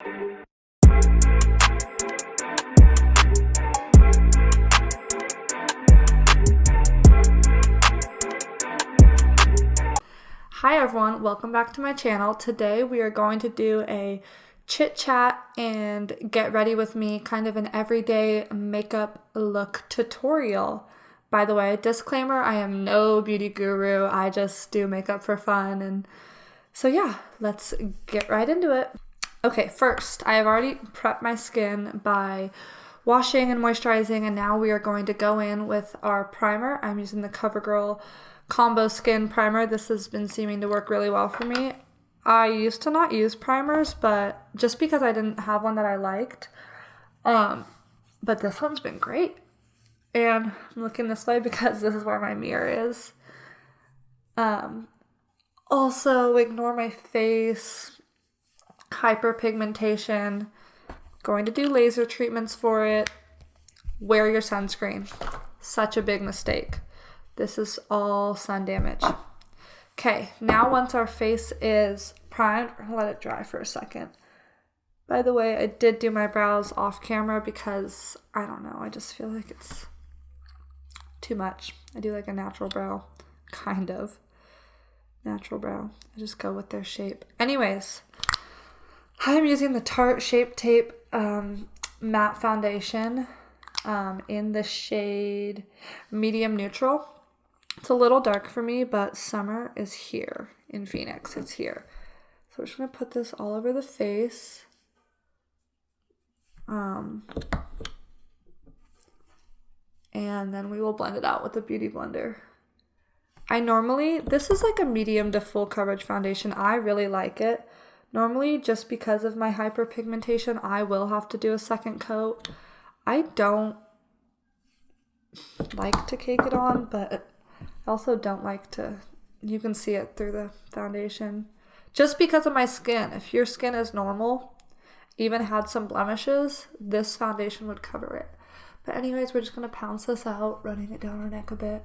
Hi everyone, welcome back to my channel. Today we are going to do a chit chat and get ready with me, kind of an everyday makeup look tutorial. By the way, disclaimer, I am no beauty guru. I just do makeup for fun. And so yeah, let's get right into it. Okay, first, I have already prepped my skin by washing and moisturizing, and now we are going to go in with our primer. I'm using the CoverGirl Combo Skin Primer. This has been seeming to work really well for me. I used to not use primers, but just because I didn't have one that I liked. But this one's been great. And I'm looking this way because this is where my mirror is. Also, ignore my face. Hyperpigmentation. Going to do laser treatments for it. Wear your sunscreen. Such a big mistake. This is all sun damage. Okay, now once our face is primed, we're gonna let it dry for a second. By the way, I did do my brows off camera because, I don't know, I just feel like it's too much. I do like a natural brow, kind of. Natural brow. I just go with their shape. Anyways, I'm using the Tarte Shape Tape matte foundation in the shade Medium Neutral. It's a little dark for me, but summer is here in Phoenix. It's here. So we're just going to put this all over the face. And then we will blend it out with a beauty blender. This is like a medium to full coverage foundation. I really like it. Normally, just because of my hyperpigmentation, I will have to do a second coat. I don't like to cake it on, but I also don't like to, you can see it through the foundation. Just because of my skin. If your skin is normal, even had some blemishes, this foundation would cover it. But anyways, we're just going to pounce this out, running it down our neck a bit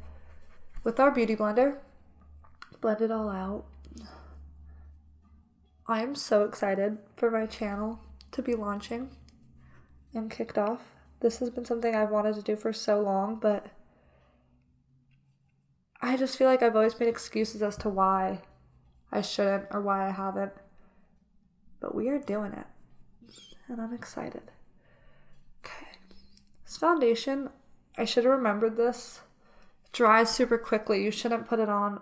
with our beauty blender. Blend it all out. I am so excited for my channel to be launching and kicked off. This has been something I've wanted to do for so long, but I just feel like I've always made excuses as to why I shouldn't or why I haven't. But we are doing it. And I'm excited. Okay. This foundation, I should have remembered this. It dries super quickly. You shouldn't put it on.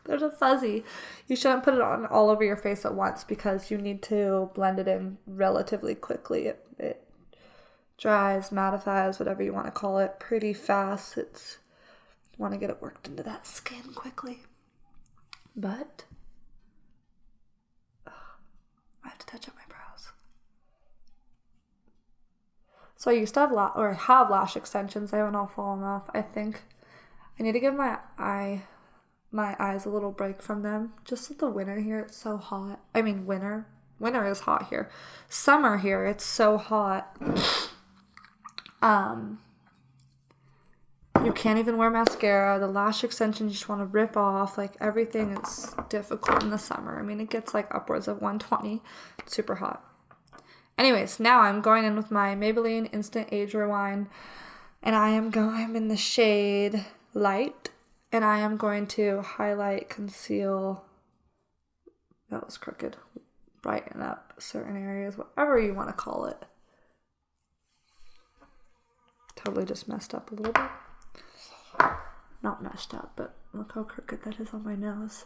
There's a fuzzy. You shouldn't put it on all over your face at once because you need to blend it in relatively quickly. It dries, mattifies, whatever you want to call it, pretty fast. You want to get it worked into that skin quickly. But I have to touch up my brows. So I used to have lash extensions. They haven't all fallen off. I think I need to give my eyes a little break from them. Just with the winter here, it's so hot. I mean, winter is hot here. Summer here, it's so hot. You can't even wear mascara. The lash extensions you just want to rip off. Like, everything is difficult in the summer. I mean, it gets like upwards of 120. It's super hot. Anyways, now I'm going in with my Maybelline Instant Age Rewind, and I'm in the shade Light, and I am going to highlight, conceal, that was crooked, brighten up certain areas, whatever you want to call it. Totally just messed up a little bit. Not messed up, but look how crooked that is on my nose.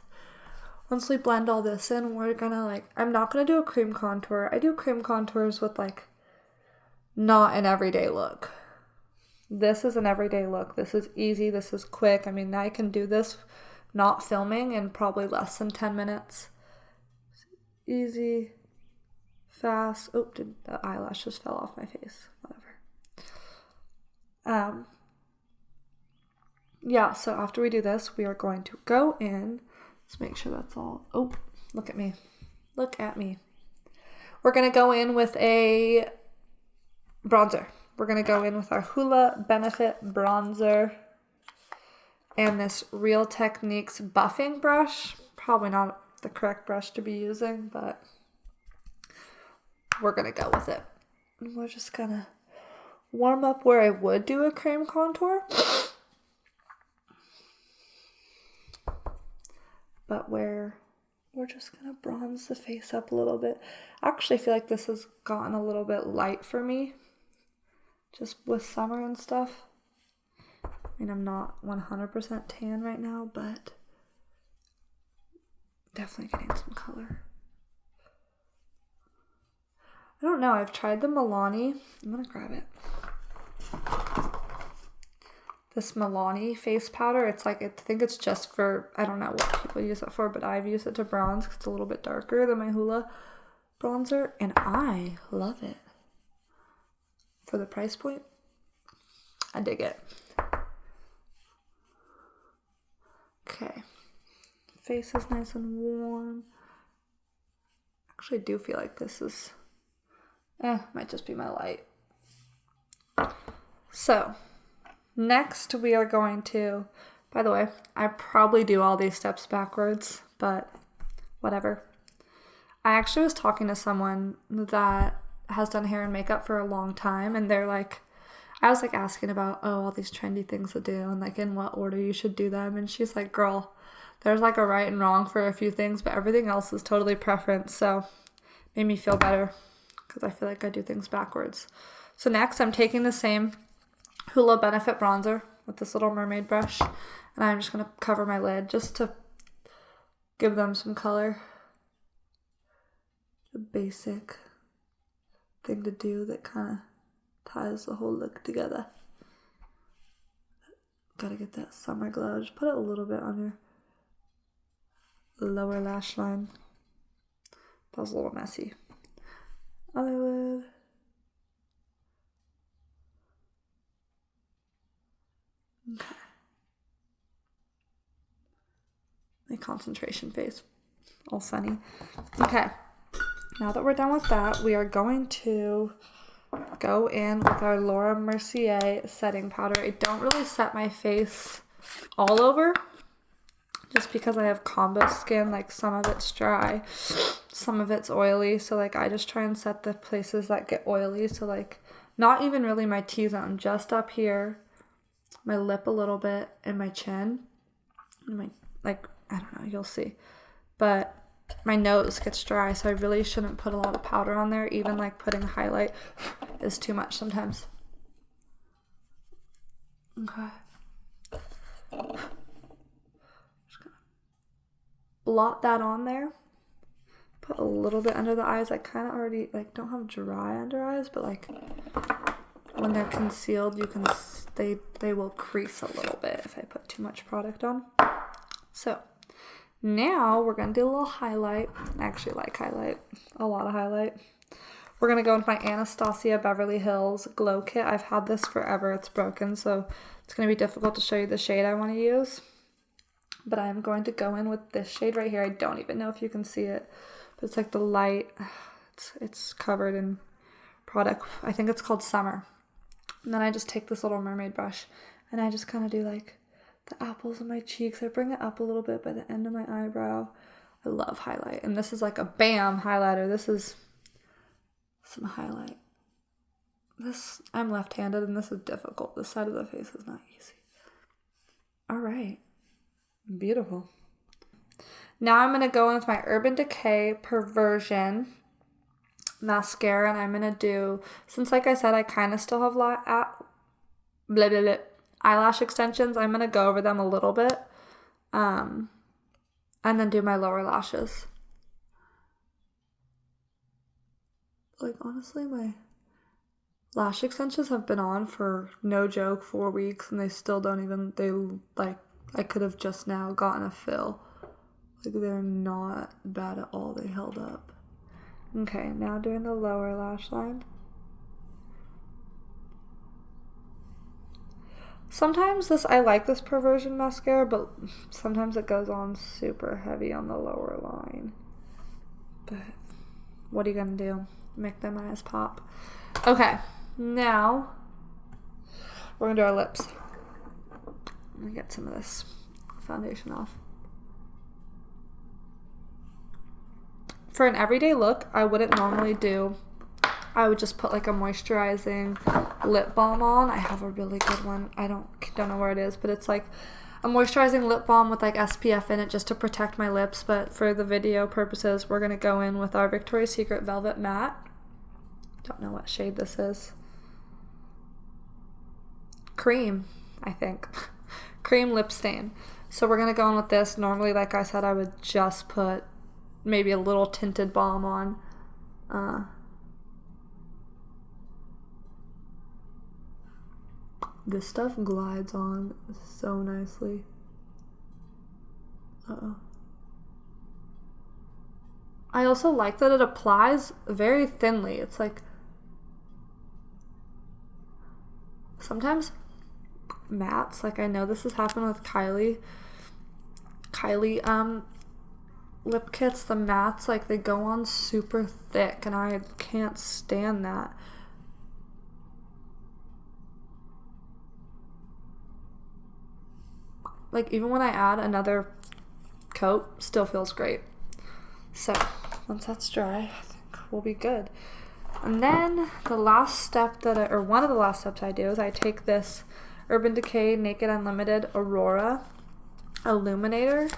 Once we blend all this in, we're gonna I'm not gonna do a cream contour. I do cream contours with not an everyday look. This is an everyday look. This is easy. This is quick. I mean, I can do this not filming in probably less than 10 minutes. Easy, fast. Oh, the eyelash just fell off my face. Whatever. Yeah, so after we do this, we are going to go in. Let's make sure that's all. Oh, look at me. Look at me. We're going to go in with a bronzer. We're going to go in with our Hoola Benefit Bronzer and this Real Techniques buffing brush. Probably not the correct brush to be using, but we're gonna go with it. And we're just gonna warm up where I would do a cream contour, but where we're just gonna bronze the face up a little bit. I actually feel like this has gotten a little bit light for me, just with summer and stuff. I mean, I'm not 100% tan right now, but definitely getting some color. I don't know, I've tried the Milani. I'm gonna grab it. This Milani face powder, it's like, I think it's just for, I don't know what people use it for, but I've used it to bronze because it's a little bit darker than my Hoola bronzer, and I love it. For the price point, I dig it. Okay, face is nice and warm. Actually, I do feel like this is, might just be my light. So, next we are going to, by the way, I probably do all these steps backwards, but whatever. I actually was talking to someone that has done hair and makeup for a long time, and they're like, I was like asking about, all these trendy things to do and like in what order you should do them, and she's like, girl, there's like a right and wrong for a few things, but everything else is totally preference. So made me feel better because I feel like I do things backwards. So next I'm taking the same Hoola Benefit bronzer with this little mermaid brush, and I'm just going to cover my lid just to give them some color. The basic thing to do that kind of ties the whole look together. Gotta get that summer glow. Just put it a little bit on your lower lash line. That was a little messy. Other lid. Okay. My concentration face. All funny. Okay. Now that we're done with that, we are going to go in with our Laura Mercier setting powder. I don't really set my face all over just because I have combo skin. Like, some of it's dry, some of it's oily. So like I just try and set the places that get oily. So like not even really my T-zone, just up here, my lip a little bit, and my chin, and my, like, I don't know, you'll see. But my nose gets dry, so I really shouldn't put a lot of powder on there. Even like putting a highlight is too much sometimes. Okay. Just gonna blot that on there. Put a little bit under the eyes. I kind of already like don't have dry under eyes, but like when they're concealed, you can they will crease a little bit if I put too much product on. So now we're going to do a little highlight. I actually like highlight. A lot of highlight. We're going to go with my Anastasia Beverly Hills Glow Kit. I've had this forever. It's broken, so it's going to be difficult to show you the shade I want to use. But I'm going to go in with this shade right here. I don't even know if you can see it. But it's like the light. It's covered in product. I think it's called Summer. And then I just take this little mermaid brush and I just kind of do like the apples of my cheeks. I bring it up a little bit by the end of my eyebrow. I love highlight. And this is like a bam highlighter. This is some highlight. I'm left-handed and this is difficult. This side of the face is not easy. All right. Beautiful. Now I'm going to go in with my Urban Decay Perversian mascara, and I'm going to do, since like I said, I kind of still have eyelash extensions, I'm going to go over them a little bit, and then do my lower lashes. Like, honestly, my lash extensions have been on for, no joke, 4 weeks, and they still don't even, I could have just now gotten a fill. Like, they're not bad at all. They held up. Okay, now doing the lower lash line. Sometimes I like this Perversian mascara, but sometimes it goes on super heavy on the lower line. But what are you gonna do? Make them eyes pop. Okay, now we're gonna do our lips. I'm gonna get some of this foundation off. for an everyday look, I wouldn't normally do, I would just put like a moisturizing lip balm on. I have a really good one. I don't know where it is, but it's like a moisturizing lip balm with like SPF in it just to protect my lips. But for the video purposes, we're going to go in with our Victoria's Secret Velvet Matte. Don't know what shade this is. Cream, I think. Cream lip stain. So we're going to go in with this. Normally, like I said, I would just put maybe a little tinted balm on. This stuff glides on so nicely. I also like that it applies very thinly. It's like sometimes mattes, like I know this has happened with Kylie lip kits, the mattes, like they go on super thick and I can't stand that. Like even when I add another coat, still feels great. So once that's dry, I think we'll be good. And then the last step one of the last steps I do is I take this Urban Decay Naked Unlimited Aurora Illuminator.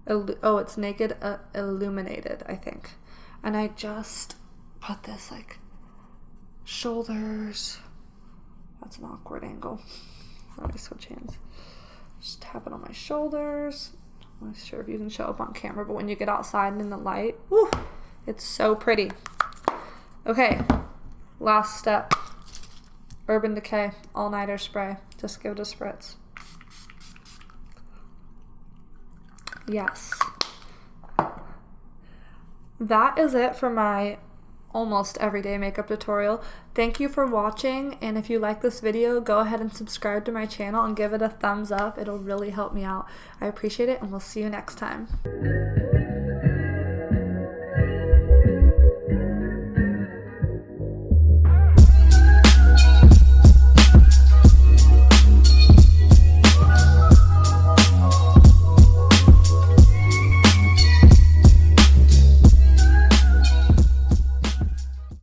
It's Naked Illuminated, I think. And I just put this like shoulders. That's an awkward angle. Let me switch hands. Just tap it on my shoulders. I'm not sure if you can show up on camera, but when you get outside and in the light, woo, it's so pretty. Okay, last step. Urban Decay All-Nighter Spray. Just give it a spritz. Yes. That is it for my almost everyday makeup tutorial. Thank you for watching, and if you like this video, go ahead and subscribe to my channel and give it a thumbs up. It'll really help me out. I appreciate it, and we'll see you next time.